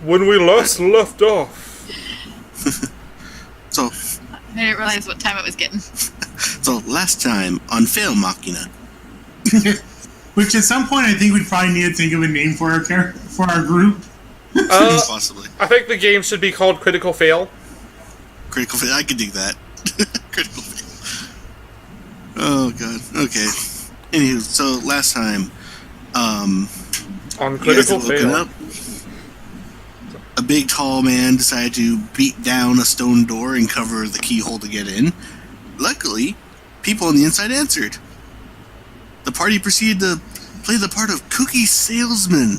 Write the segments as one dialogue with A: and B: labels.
A: When we last left off.
B: So,
C: I didn't realize what time it was getting.
B: So last time on Fail Machina.
D: Which at some point I think we'd probably need to think of a name for our group.
B: Possibly.
A: I think the game should be called Critical Fail.
B: Critical Fail, I could dig that. Critical Fail. Oh god, okay. Anywho, so last time,
A: On Critical Fail.
B: A big tall man decided to beat down a stone door and cover the keyhole to get in. Luckily, people on the inside answered. The party proceeded to play the part of cookie salesman,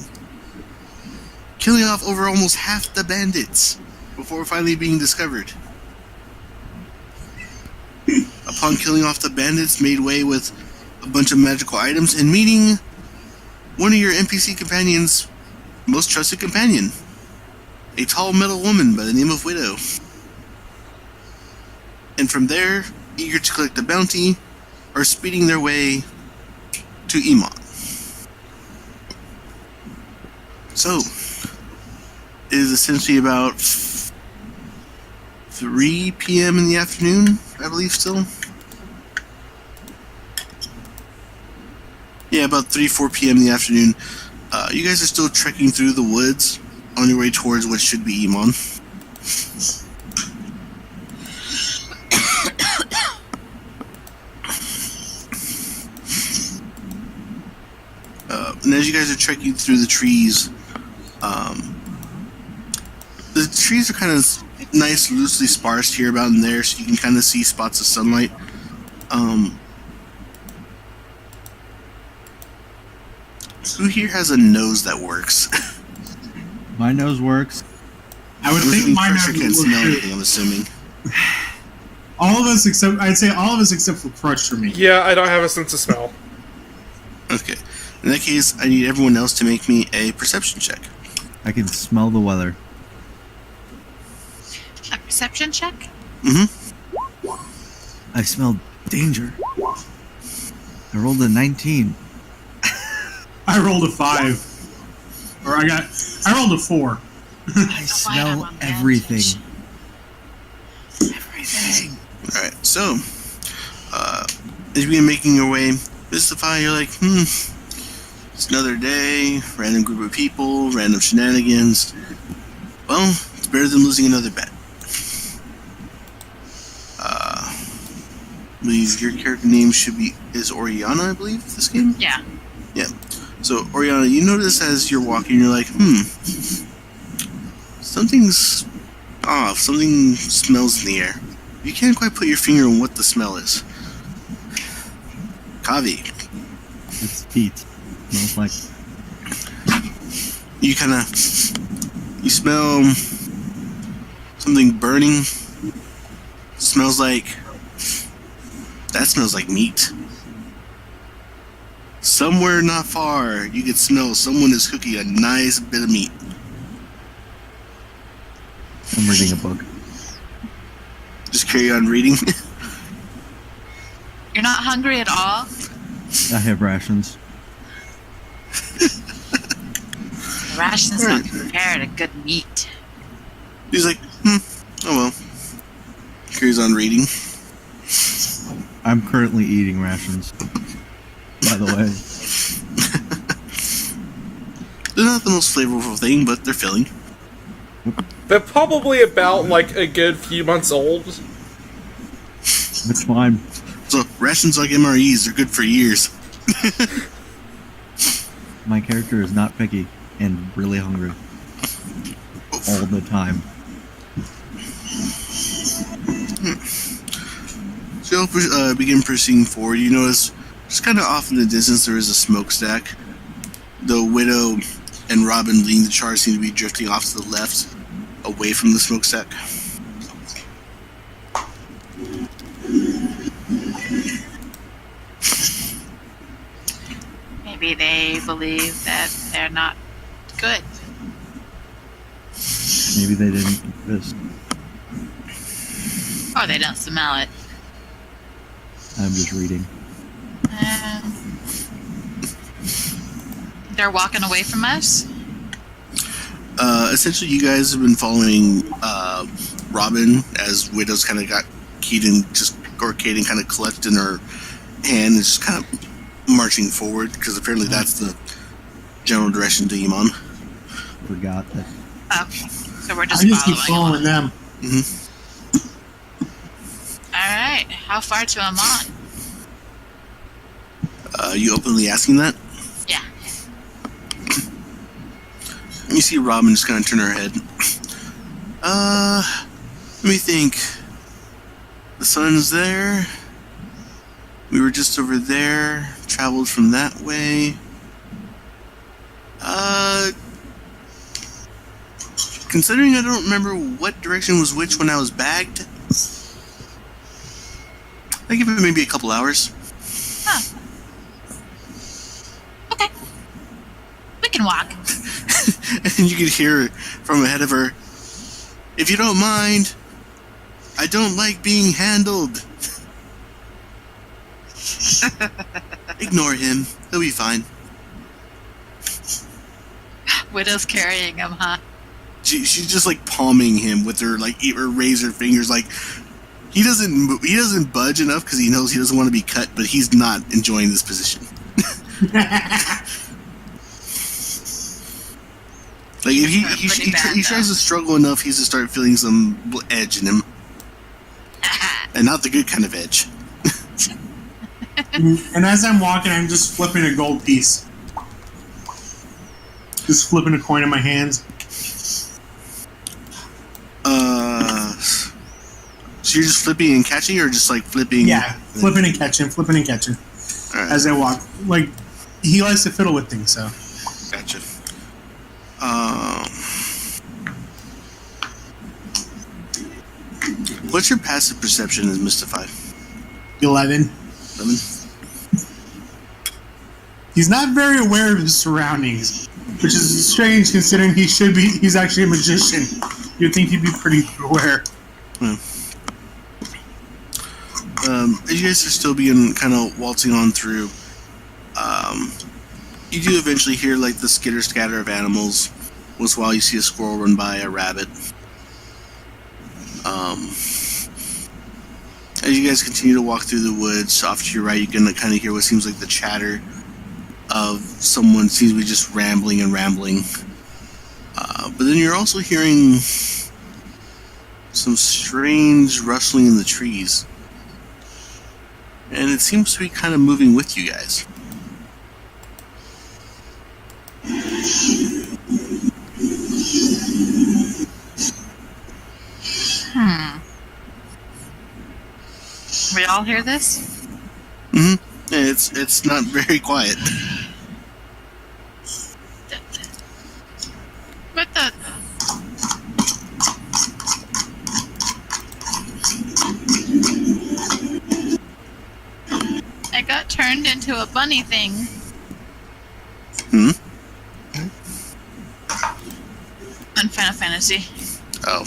B: killing off over almost half the bandits before finally being discovered. Upon killing off the bandits, made way with a bunch of magical items and meeting one of your NPC companions' most trusted companion, a tall metal woman by the name of Widow. And from there, eager to collect the bounty, are speeding their way to Emon. So, it is essentially about 3 p.m. in the afternoon, I believe still. Yeah, about 4 p.m. in the afternoon. You guys are still trekking through the woods on your way towards what should be Emon. And as you guys are trekking through the trees are kind of nice, loosely sparsed here, about in there, so you can kind of see spots of sunlight. Who here has a nose that works?
E: My nose works.
D: I would think my nose
B: can't
D: would
B: smell
D: work
B: anything, I'm assuming.
D: All of us except for Crutch for me.
A: Yeah, I don't have a sense of smell.
B: Okay. In that case, I need everyone else to make me a perception check.
E: I can smell the weather.
C: A perception check?
B: Mm-hmm.
E: I smell danger. I rolled a 19.
D: I rolled a 5. I rolled a 4.
E: I smell everything. Everything.
B: Alright, so, as you begin making your way, Mystify, you're like, it's another day, random group of people, random shenanigans. Well, it's better than losing another bet. I believe your character name is Oriana, I believe, this game?
C: Yeah.
B: Yeah. So, Oriana, you notice as you're walking, you're like, something's off. Something smells in the air. You can't quite put your finger on what the smell is. Kavi.
E: It's feet. Smells like.
B: You smell something burning. That smells like meat. Somewhere not far, you can smell someone is cooking a nice bit of meat.
E: I'm reading a book.
B: Just carry on reading.
C: You're not hungry at all?
E: I have rations.
C: The rations don't compare to good meat.
B: He's like, oh well. Carries on reading.
E: I'm currently eating rations, by the way.
B: They're not the most flavorful thing, but they're filling.
A: They're probably about, like, a good few months old.
E: It's fine.
B: So, rations like MREs, they're good for years.
E: My character is not picky and really hungry. All the time.
B: So you'll begin proceeding forward. You notice, just kind of off in the distance, there is a smokestack. The Widow and Robin leading the charge seem to be drifting off to the left, away from the smokestack.
C: Maybe they believe that they're not good.
E: Maybe they didn't exist.
C: Or they don't smell it.
E: I'm just reading.
C: They're walking away from us?
B: Essentially, you guys have been following Robin as Widow's kind of got Keaton kind of clutched in her hand and just kind of marching forward because apparently that's the general direction to Emon.
E: Forgot that.
C: Okay. So we're
D: I
C: just
D: just keep
C: following.
D: following them.
C: Alright. How far to Emon?
B: You openly asking that?
C: Yeah.
B: You see Robin just kind of turn her head. Let me think. The sun's there. We were just over there. Traveled from that way. Considering I don't remember what direction was which when I was bagged, I give it maybe a couple hours.
C: Huh. Okay. We can walk.
B: And you could hear from ahead of her, "If you don't mind, I don't like being handled." Ignore him. He'll be fine.
C: Widow's carrying him, huh?
B: She's just like palming him with her her razor fingers. Like he doesn't budge enough because he knows he doesn't want to be cut, but he's not enjoying this position. Like if he tries to struggle enough, he's to start feeling some edge in him, and not the good kind of edge.
D: And as I'm walking, I'm just flipping a gold piece. Just flipping a coin in my hands.
B: So you're just flipping and catching, or just like flipping?
D: Yeah, flipping and catching.
B: All right.
D: As I walk. Like, he likes to fiddle with things, so.
B: Gotcha. What's your passive perception as Mystify?
D: 11.
B: 11?
D: He's not very aware of his surroundings, which is strange considering he's actually a magician. You'd think he'd be pretty aware.
B: As you guys are still being kind of waltzing on through, you do eventually hear like the skitter scatter of animals. Once in a while you see a squirrel run by, a rabbit. As you guys continue to walk through the woods, off to your right you can kind of hear what seems like the chatter of someone seems to be just rambling. But then you're also hearing some strange rustling in the trees. And it seems to be kind of moving with you guys.
C: We all hear this?
B: Mm-hmm. It's not very quiet.
C: What the? I got turned into a bunny thing. On Final Fantasy.
B: Oh.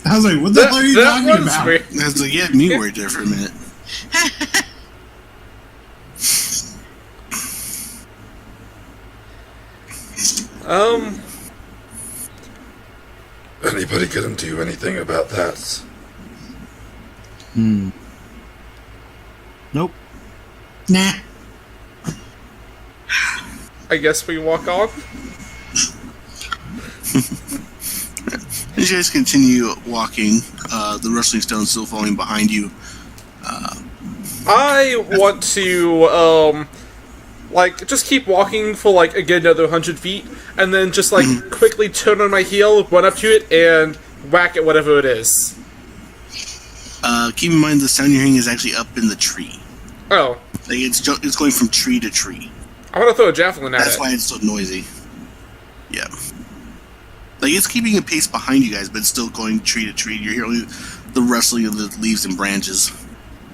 D: I was like, what the hell are you talking about?
B: I was like, yeah, me worried there for a minute.
A: Anybody gonna do anything about that?
E: Nope.
D: Nah.
A: I guess we walk on.
B: As you guys continue walking, the rustling stones still falling behind you.
A: I want to, just keep walking for, again, another 100 feet, and then just, quickly turn on my heel, run up to it, and whack at whatever it is.
B: Keep in mind the sound you're hearing is actually up in the tree.
A: Oh.
B: Like, it's going from tree to tree.
A: I want to throw a javelin at it.
B: That's why it's so noisy. Yeah. Like, it's keeping a pace behind you guys, but it's still going tree to tree. You're hearing the rustling of the leaves and branches.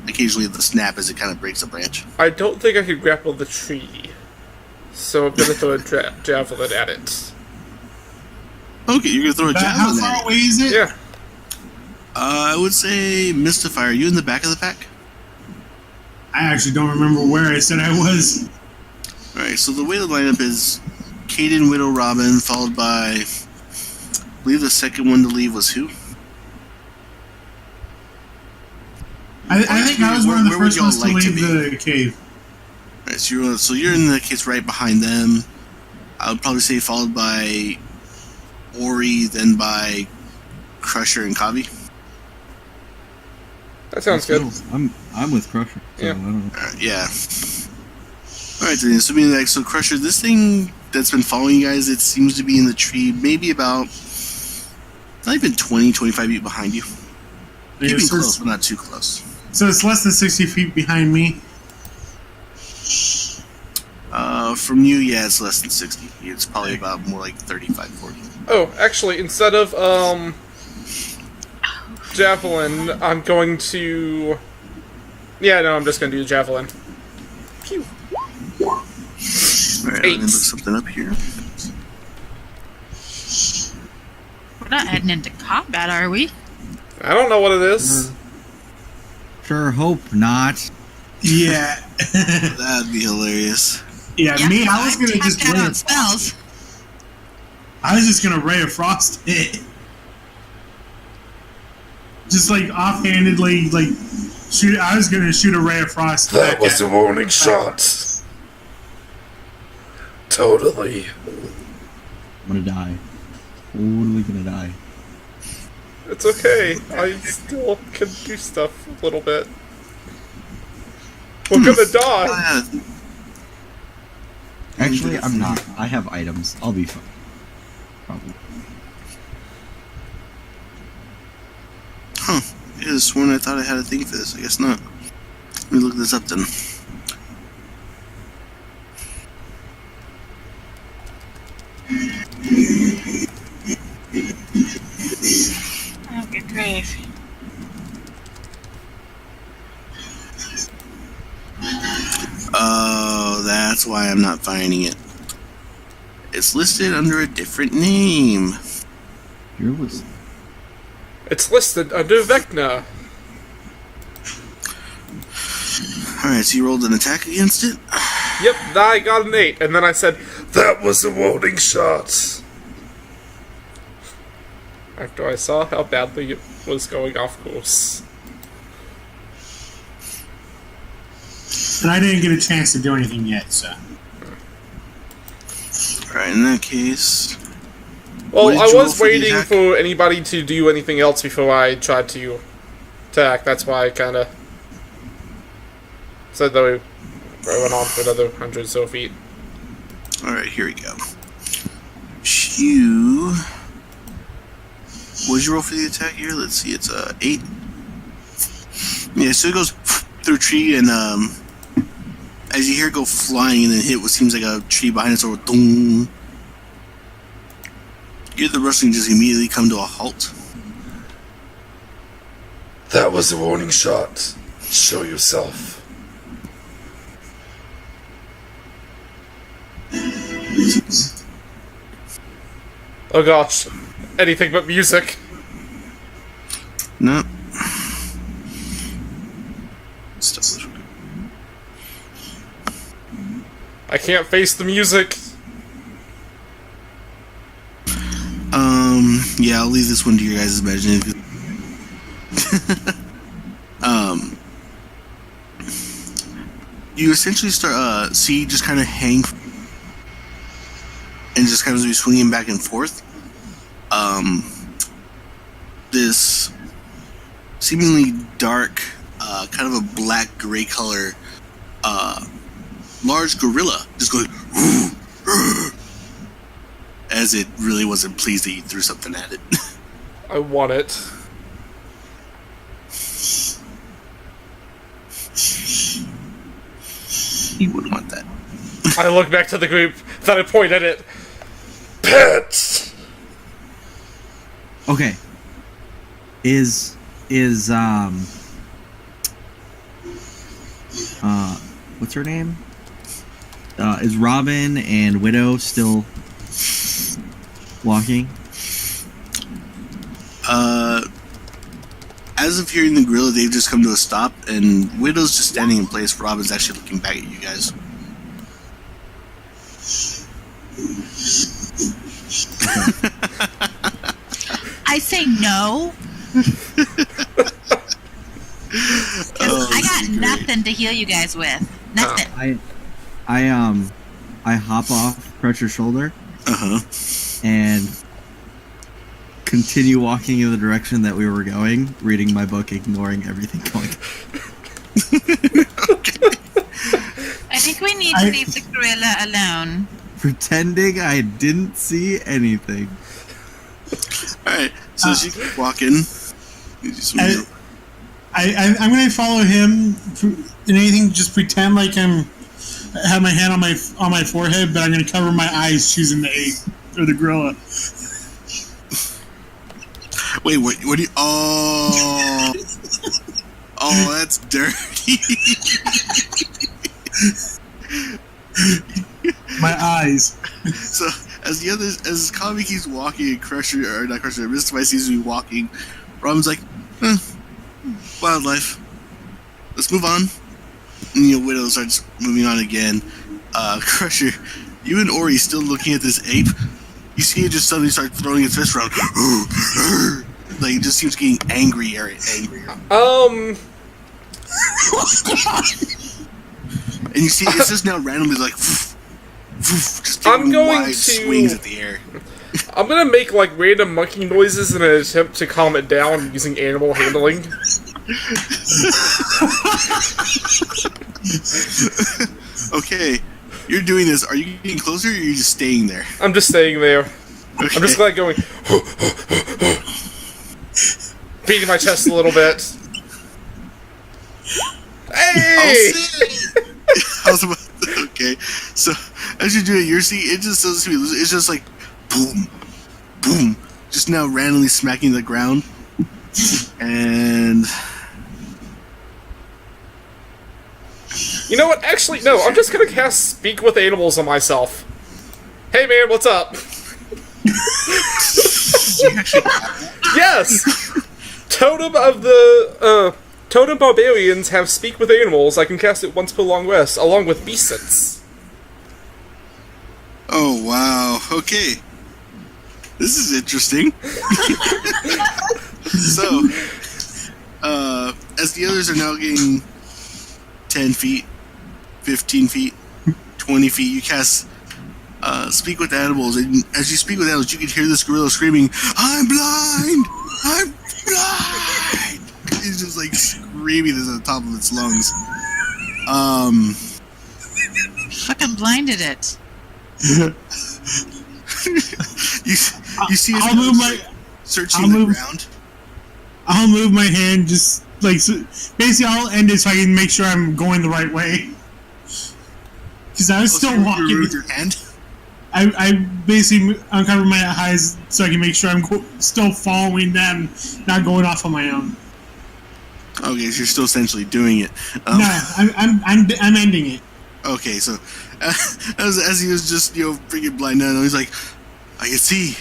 B: Occasionally the snap as it kind of breaks a branch.
A: I don't think I could grapple the tree. So I'm going to throw a javelin at it.
B: Okay, you're going to throw a javelin
D: How
B: at
D: far away is it?
A: Yeah.
B: I would say Mystify. Are you in the back of the pack?
D: I actually don't remember where I said I was.
B: Alright, so the way the lineup is, Caden, Widow, Robin, followed by, I believe the second one to leave was who?
D: I think I was one of the
B: Where would
D: first
B: y'all
D: ones to
B: like to
D: leave the cave.
B: Alright, so you're in the case right behind them. I would probably say followed by Ori, then by Crusher and Kavi.
A: That sounds good.
E: I'm with Crusher. So
A: Yeah.
E: I don't know.
B: Yeah. Alright, then, so being like, so Crusher, this thing that's been following you guys, it seems to be in the tree, maybe about, not even 20, 25 feet behind you.
D: Yeah,
B: Keeping
D: so
B: close, but not too close.
D: it's less than 60 feet behind me.
B: From you, yeah, it's less than 60 feet. It's probably about more like 35, 40.
A: Oh, actually, instead of javelin, I'm going to. Yeah, no, I'm just gonna do the javelin. Phew.
B: Alright, let me look something up here.
C: We're not heading into combat, are we?
A: I don't know what it is.
E: Sure hope not.
D: Yeah.
B: That'd be hilarious.
D: Yeah, me, I was gonna just
C: tap
D: ray
C: out
D: of,
C: spells.
D: I was just gonna ray of frost it. Just like offhandedly, like shoot. I was gonna shoot a ray of frost.
F: That
D: back
F: was
D: at-
F: a warning shot. Totally.
E: I'm gonna die. Totally gonna die.
A: It's okay. I still can do stuff a little bit. We're gonna die.
E: Actually, I'm not. I have items. I'll be fine. Probably.
B: Huh. I could have sworn I thought I had a thing for this. I guess not. Let me look this up then.
C: Oh, good grief.
B: Oh, that's why I'm not finding it. It's listed under a different name.
E: You're listening.
A: It's listed under Vecna.
B: Alright, so you rolled an attack against it?
A: Yep, I got an 8, and then I said,
F: That was a warning shot.
A: after I saw how badly it was going off course.
D: And I didn't get a chance to do anything yet, so.
B: Alright, in that case.
A: Well,
B: What did
A: I
B: you roll
A: was
B: for the
A: waiting
B: attack?
A: for anybody to do anything else before I tried to attack. That's why I kind of said that we went on for another 100 or so feet.
B: Alright, here we go. You. What did you roll for the attack here? Let's see, it's 8. Yeah, so it goes through a tree, and as you hear it go flying and then hit what seems like a tree behind it, so boom. You hear the rustling just immediately come to a halt.
F: That was a warning shot. Show yourself.
A: Oh gosh, anything but music.
B: No. Stuff.
A: I can't face the music.
B: Yeah, I'll leave this one to your guys' imagination. You essentially start, see, just kind of hang and just kind of be swinging back and forth. This seemingly dark, kind of a black gray color, large gorilla just going as it really wasn't pleased that you threw something at it.
A: I want it.
B: You would want that.
A: I look back to the group, then I point at it.
F: Pets!
E: Okay. Is what's her name? Is Robin and Widow still walking?
B: As of hearing the gorilla, they've just come to a stop, and Widow's just standing in place. Robin's actually looking back at you guys.
C: I say no. I got nothing to heal you guys with. Nothing.
E: I hop off Crutcher's shoulder
B: Uh-huh.
E: and continue walking in the direction that we were going, reading my book, ignoring everything going.
C: I think we need to leave the gorilla alone.
E: Pretending I didn't see anything.
B: Alright, so as you keep walking, you just
D: I'm going to follow him in anything. Just pretend like I have my hand on my forehead, but I'm going to cover my eyes, choosing the ape or the gorilla.
B: Wait, what do you... Oh... Oh, that's dirty.
D: My eyes.
B: So, as Kami keeps walking and Mr. Spice seems to be walking, Robin's like, wildlife. Let's move on. And Widow starts moving on again. Crusher, you and Ori still looking at this ape. You see it just suddenly start throwing its fist around. Like, it just seems getting angrier and angrier. And you see it's just now randomly like, just taking wide swings at the air.
A: I'm gonna make like random monkey noises in an attempt to calm it down using animal handling.
B: Okay, you're doing this. Are you getting closer or are you just staying there?
A: I'm just staying there.
B: Okay.
A: I'm just like going, beating my chest a little bit. Hey!
B: Okay, so as you do it, you're seeing it just doesn't seem. It's just like boom, boom, just now randomly smacking the ground, and
A: You know what? Actually, no. I'm just gonna cast Speak with Animals on myself. Hey, man, what's up? Yes. Totem barbarians have Speak with Animals. I can cast it once per long rest, along with Beast Sense.
B: oh wow, okay, this is interesting. So, as the others are now getting 10 feet, 15 feet, 20 feet, you cast Speak with Animals, and as you speak with animals, you can hear this gorilla screaming, "I'm blind! I'm blind!" He's just like screaming this at the top of its lungs.
C: Fucking blinded it.
B: you see
D: I'll move
B: searching the ground.
D: I'll move my hand, just like basically I'll end it so I can make sure I'm going the right way. Because I was still walking.
B: You move your hand?
D: I basically uncover my eyes so I can make sure I'm still following them, not going off on my own.
B: Okay, so you're still essentially doing it.
D: No, I'm ending it.
B: Okay, so as he was just freaking blind now, he's like, I can see.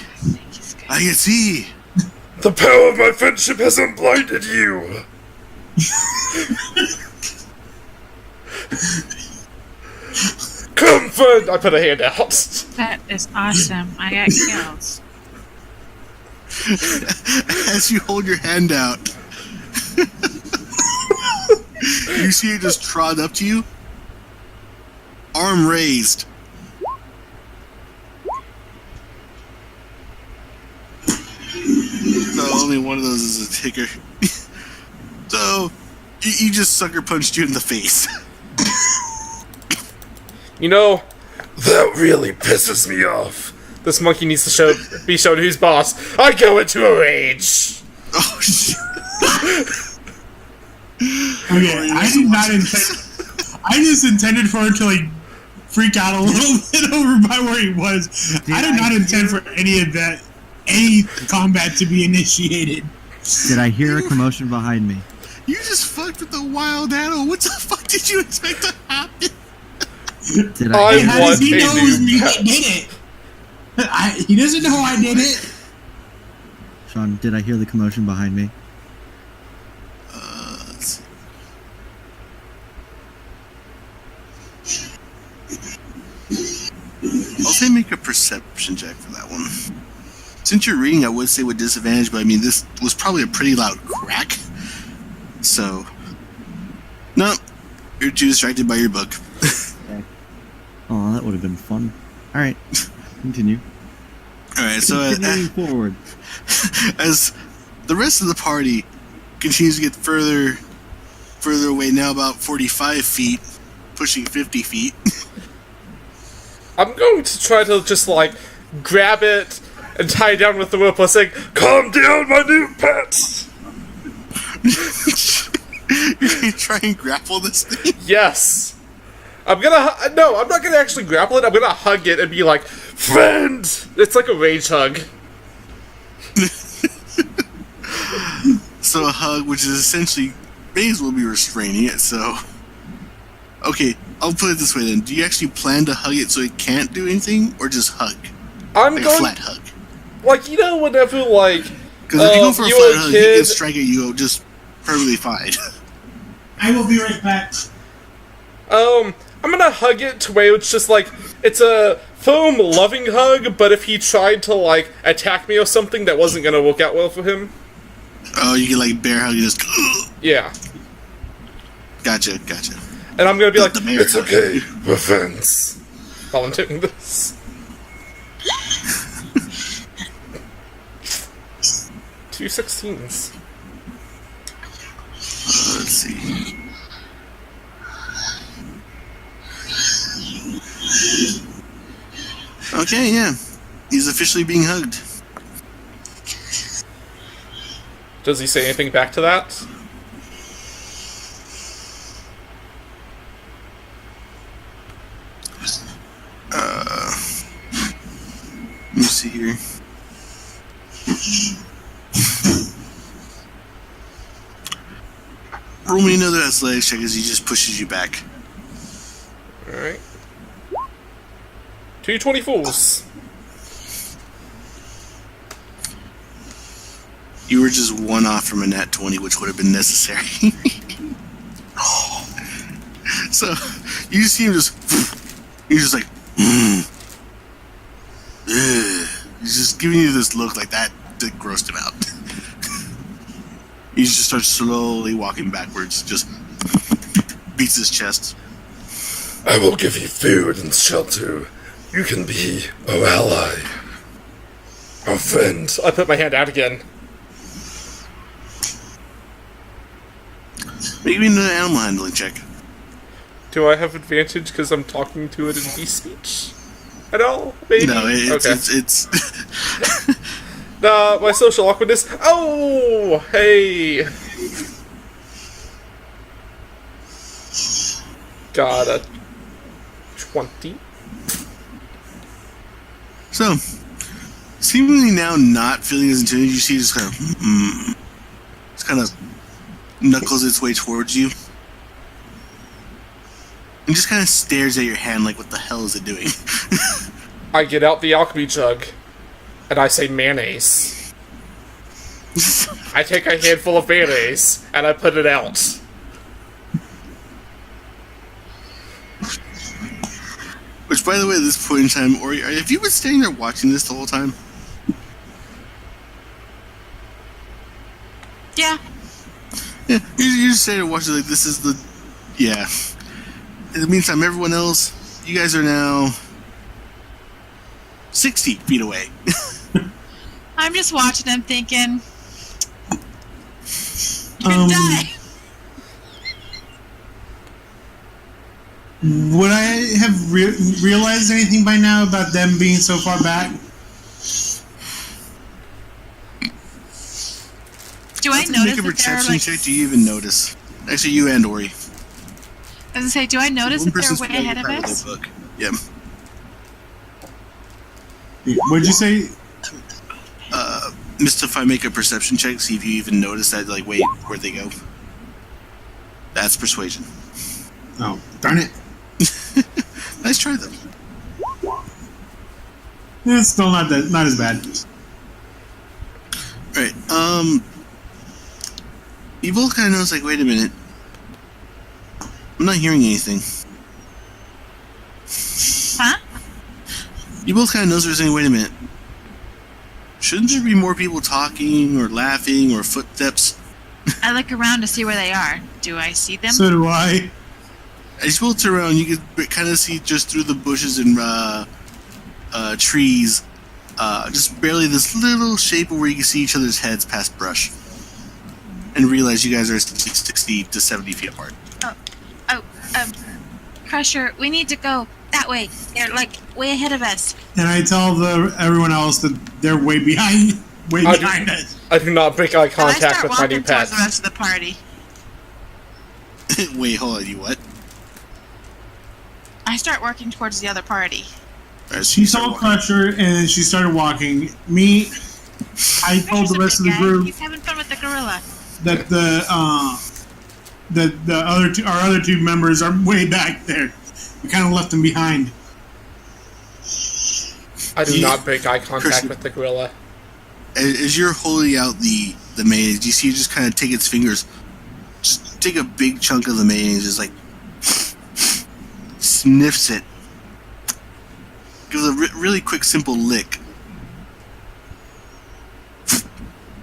F: The power of my friendship hasn't blinded you.
A: Come, friend! I put a hand out.
C: That is awesome. I got kills.
B: As you hold your hand out, you see it just trot up to you, arm raised. So only one of those is a ticker. So he just sucker punched you in the face.
A: You know,
F: That really pisses me off.
A: this monkey needs to be shown who's boss. I go into a rage.
B: Oh shit!
D: Okay, I did not intend. I just intended for him to like freak out a little bit over by where he was. I did not intend for any combat to be initiated.
E: Did I hear a commotion behind me?
B: You just fucked with the wild animal. What the fuck did you expect to happen?
E: Did
A: I
E: I?
D: How
A: want
D: does he
A: a
D: know it
A: new
D: was me
A: pet.
D: that did it? He doesn't know I did it.
E: Sean, did I hear the commotion behind me?
B: Let's see. I'll say make a perception perception check for that one. Since you're reading, I would say with disadvantage, but I mean, this was probably a pretty loud crack. So, no, you're too distracted by your book.
E: Oh, that would have been fun. All right, continue.
B: All right, so
E: Continuing forward.
B: as the rest of the party continues to get further away, now about 45 feet, pushing 50 feet.
A: I'm going to try to just, like, grab it and tie it down with the rope while saying, "Calm down, my new pet!"
B: You're going to try and grapple this thing?
A: Yes! I'm not gonna actually grapple it, I'm gonna hug it and be like, "Friend!" It's like a rage hug.
B: So a hug, which is essentially, may as well be restraining it, so... Okay, I'll put it this way then. Do you actually plan to hug it so it can't do anything, or just hug?
A: I'm
B: Like
A: going...
B: a flat hug?
A: Like, you know, whenever, like...
B: Because if you go for a
A: you
B: flat
A: were a
B: hug, he
A: kid-
B: can strike at you just perfectly fine.
D: I will be right back.
A: I'm gonna hug it to where it's just like, it's a firm, loving hug, but if he tried to, like, attack me or something, that wasn't gonna work out well for him.
B: Oh, you can like bear hug and just...
A: Yeah.
B: Gotcha.
A: And I'm gonna be like,
B: The bear
F: It's
B: hug.
F: okay. We're friends.
A: volunteering this. 2 16s.
B: Let's see. Okay, yeah. He's officially being hugged.
A: Does he say anything back to that?
B: Let me see here. Roll me another athletics check as he just pushes you back.
A: Alright. 2 24s.
B: You were just one off from a nat 20, which would have been necessary. So, you see him just... He's just like... Ugh. He's just giving you this look like that grossed him out. He just starts slowly walking backwards, just beats his chest.
F: I will give you food and shelter. You can be our ally. Our friend.
A: I put my hand out again.
B: Make me another animal handling check.
A: Do I have advantage because I'm talking to it in beast speech? At all? Maybe?
B: No, it's
A: Nah, my social awkwardness. Oh! Hey! Got a 20.
B: So, seemingly now not feeling as intimidated, you see just kind of knuckles its way towards you. And just kind of stares at your hand like, what the hell is it doing?
A: I get out the alchemy jug, and I say mayonnaise. I take a handful of mayonnaise, and I put it out.
B: Which, by the way, at this point in time, Ori, have you been standing there watching this the whole time?
C: Yeah.
B: Yeah, you're just standing there watching like this is the... Yeah. In the meantime, everyone else, you guys are now 60 feet away.
C: I'm just watching him thinking, you're gonna die.
D: Would I have realized anything by now about them being so far back?
C: Do I
B: Let's
C: notice
B: make a
C: that they're
B: perception
C: like...
B: check. Do you even notice? Actually, you and Ori.
C: I was gonna say, do I notice
B: One
C: that
B: person's
C: they're way ahead of
B: playing
C: us?
B: the book. Yeah.
D: What'd you say?
B: Just if I make a perception check, see if you even notice that, like, wait, where'd they go? That's persuasion.
D: Oh, darn it.
B: Nice try, though.
D: It's still not as bad.
B: Right, you both kind of notice, like, wait a minute. I'm not hearing anything.
C: Huh?
B: You both kind of notice saying, wait a minute. Shouldn't there be more people talking or laughing or footsteps?
C: I look around to see where they are. Do I see them?
D: So do I.
B: As you both turn around, you can kind of see just through the bushes and trees, just barely this little shape where you can see each other's heads past brush. And realize you guys are 60 to 70 feet apart.
C: Crusher, we need to go that way. They're like way ahead of us.
D: And I tell everyone else that they're way behind us.
A: I do not break eye contact with my new
C: And I start walking towards
A: pet.
C: the rest of the party.
B: Wait, hold on, you what?
C: I start working towards the other party.
B: Alright, so
D: She
B: you start
D: saw
B: walking.
D: Crusher and then she started walking. I told the rest of the group
C: He's having fun with the gorilla.
D: that our other two members are way back there. We kind of left them behind.
A: I do
B: You-
A: not break eye contact
B: Christian-
A: with the gorilla.
B: As you're holding out the mayonnaise, you see it just kind of take its fingers, just take a big chunk of the mayonnaise, just like sniffs it, gives a really quick, simple lick,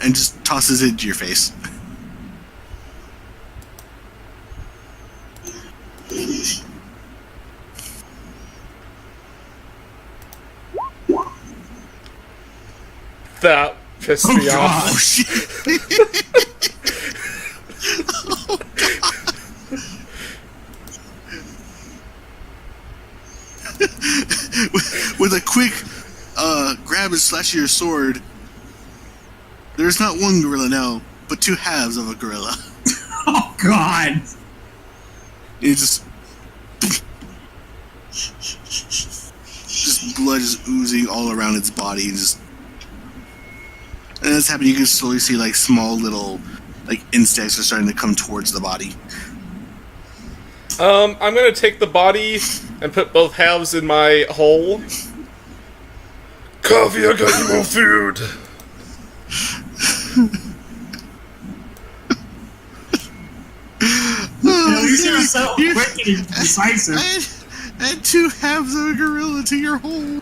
B: and just tosses it into your face.
A: That pissed
D: Oh,
A: me
D: God.
A: off.
B: Oh shit! With a quick grab and slash of your sword, there's not one gorilla now, but two halves of a gorilla.
D: Oh God!
B: It just blood is oozing all around its body, and as that's happening, you can slowly see like small little like insects are starting to come towards the body.
A: I'm gonna take the body and put both halves in my hole.
F: Coffee, I got you more food.
D: At least it was so quick and decisive.
B: Add two halves of a gorilla to your hole.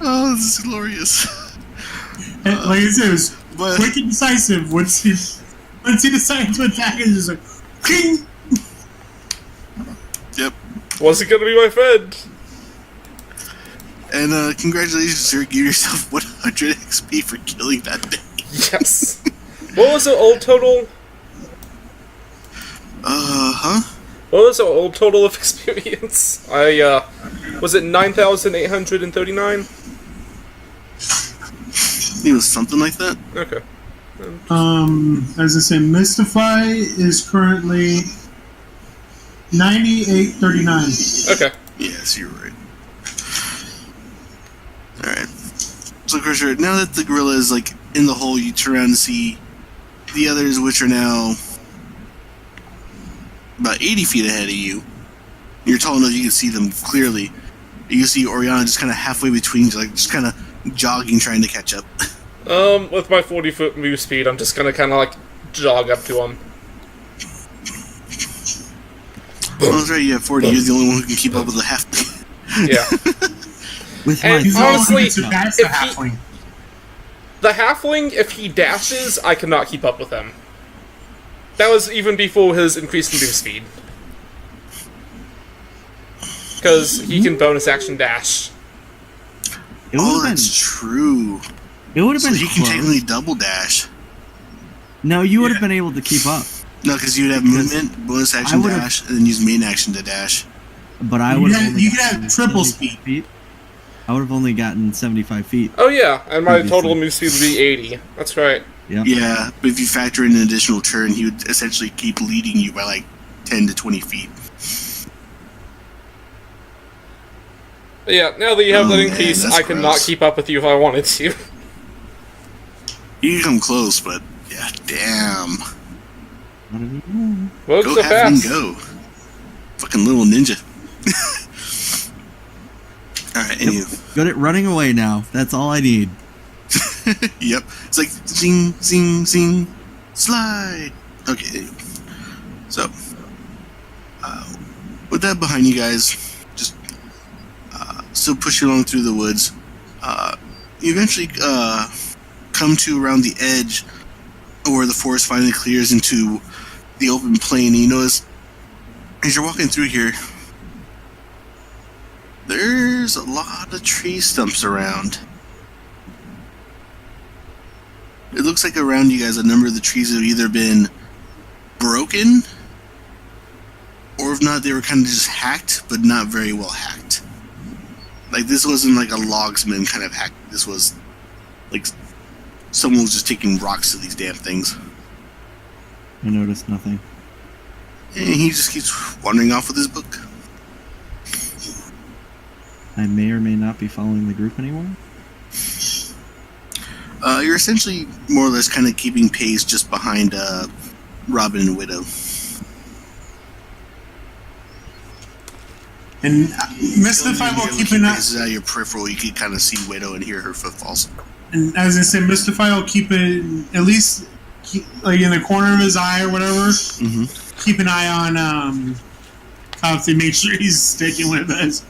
B: Oh, this is glorious.
D: And like I said, it was
B: But
D: quick and decisive. Once he decided to attack, it's just like, king.
B: yep.
A: Wasn't gonna be my friend.
B: And congratulations, sir. Give yourself 100 XP for killing that thing.
A: Yes. What was the old total?
B: Huh?
A: What was the old total of experience? Was it 9,839?
B: I think it was something like that.
A: Okay.
D: As I say, Mystify is currently 9839.
A: Okay.
B: Yes, you're right. Alright. So, Crusher, now that the gorilla is, like, in the hole, you turn around and see the others, which are now about 80 feet ahead of you. You're tall enough you can see them clearly. You can see Oriana just kind of halfway between, like, just kind of jogging, trying to catch up.
A: With my 40-foot move speed, I'm just gonna kind of like jog up to him.
B: Well, that's right, you have 40. You're the only one who can keep up with the half.
A: Yeah.
E: With
A: And
E: my
D: He's the only one
A: honestly,
D: who surpassed the
A: if he-
D: halfling.
A: The halfling, if he dashes, I cannot keep up with him. That was even before his increased move speed. Because he can bonus action dash.
E: it would
B: Oh,
E: have been.
B: that's true.
E: It would have
B: So
E: been
B: he can
E: close.
B: technically double dash.
E: No, you would have
D: Yeah.
E: been able to keep up,
B: No, because you would have movement, bonus
E: I
B: action
E: would've-
B: dash, and then use main action to dash.
E: but I
D: You
E: would
D: could
E: have.
D: have-
E: only
D: you could have
E: gotten
D: triple
E: 75 feet. I would have only gotten 75 feet.
A: Oh yeah, and my
E: Previously.
A: total move speed would be 80. That's right.
E: Yep.
B: Yeah, but if you factor in an additional turn, he would essentially keep leading you by like 10 to 20 feet.
A: But yeah, now that you have
B: Oh,
A: that
B: man,
A: increase,
B: that's
A: I cannot
B: gross.
A: keep up with you if I wanted to.
B: You can come close, but yeah, damn.
A: Well,
B: Go
A: so
B: have him
A: fast.
B: go. Fucking little ninja. Alright, and you.
E: Good at running away now. That's all I need.
B: Yep. It's like zing, zing, zing, slide. Okay. So, with that behind you guys, just still pushing along through the woods. You eventually come to around the edge where the forest finally clears into the open plain. And you notice, as you're walking through here, there's a lot of tree stumps around. It looks like around you guys, a number of the trees have either been broken, or if not, they were kind of just hacked, but not very well hacked. Like, this wasn't like a logsman kind of hack. This was like someone was just taking rocks to these damn things.
E: I noticed nothing.
B: And he just keeps wandering off with his book.
E: I may or may not be following the group anymore.
B: You're essentially more or less kind of keeping pace just behind Robin and Widow.
D: And Mystify will keep an eye.
B: This is out of your peripheral. You can kind of see Widow and hear her footfalls.
D: And as I said, Mystify will keep it at least like in the corner of his eye or whatever.
B: Mm-hmm.
D: Keep an eye on Cobb to make sure he's sticking with us.